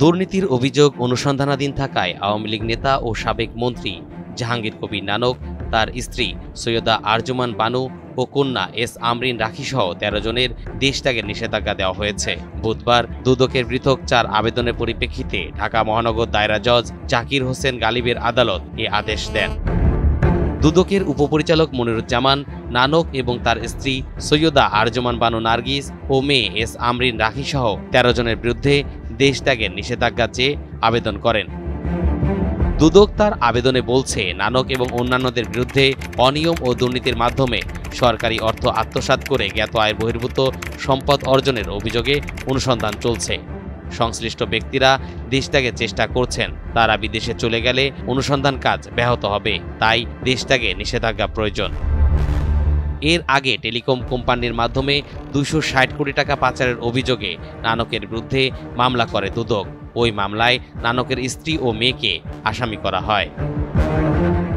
দুর্নীতির অভিযোগ অনুসন্ধানাধীন থাকায় আওয়ামী লীগ নেতা ও সাবেক মন্ত্রী জাহাঙ্গীর কবির নানক, তার স্ত্রী সৈয়দা আরজুমান বানু ও কন্যা এস আমরিন রাখিসহ ১৩ জনের দেশত্যাগের নিষেধাজ্ঞা দেওয়া হয়েছে। বুধবার দুদকের পৃথক ৪ আবেদনের পরিপ্রেক্ষিতে ঢাকা মহানগর দায়রা জজ জাকির হোসেন গালিবের আদালত এ আদেশ দেন। দুদকের উপপরিচালক মনিরুজ্জামান নানক এবং তার স্ত্রী সৈয়দা আরজুমান বানু নার্গিস ও মেয়ে এস আমরিন রাখিসহ ১৩ জনের বিরুদ্ধে দেশত্যাগের নিষেধাজ্ঞা চেয়ে আবেদন করেন। দুদক তার আবেদনে বলছে, নানক এবং অন্যান্যদের বিরুদ্ধে অনিয়ম ও দুর্নীতির মাধ্যমে সরকারি অর্থ আত্মসাৎ করে জ্ঞাত আয় বহির্ভূত সম্পদ অর্জনের অভিযোগে অনুসন্ধান চলছে। সংশ্লিষ্ট ব্যক্তিরা দেশত্যাগের চেষ্টা করছেন। তারা বিদেশে চলে গেলে অনুসন্ধান কাজ ব্যাহত হবে, তাই দেশত্যাগে নিষেধাজ্ঞা প্রয়োজন। এর আগে টেলিকম কোম্পানির মাধ্যমে ২৬০ কোটি টাকা পাচারের অভিযোগে নানকের বিরুদ্ধে মামলা করে দুদক। ওই মামলায় নানকের স্ত্রী ও মেয়েকে আসামি করা হয়।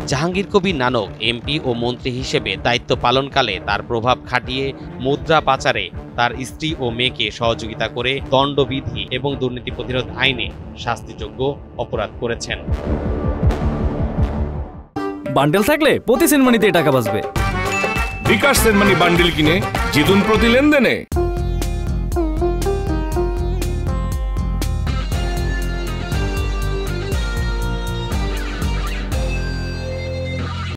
জাহাঙ্গীর কবির নানক এমপি ও মন্ত্রী হিসেবে দায়িত্ব পালনকালে তার প্রভাব খাটিয়ে মুদ্রা পাচারে তার স্ত্রী ও মেয়েকে সহযোগিতা করে দণ্ডবিধি এবং দুর্নীতি প্রতিরোধ আইনে শাস্তিযোগ্য অপরাধ করেছেন। বান্ডেল থাকলে প্রতি সেনমানিতে টাকা বাঁচবে। বিকাশ সেনমানি বান্ডেল কিনে জিতুন প্রতি লেনদেনে।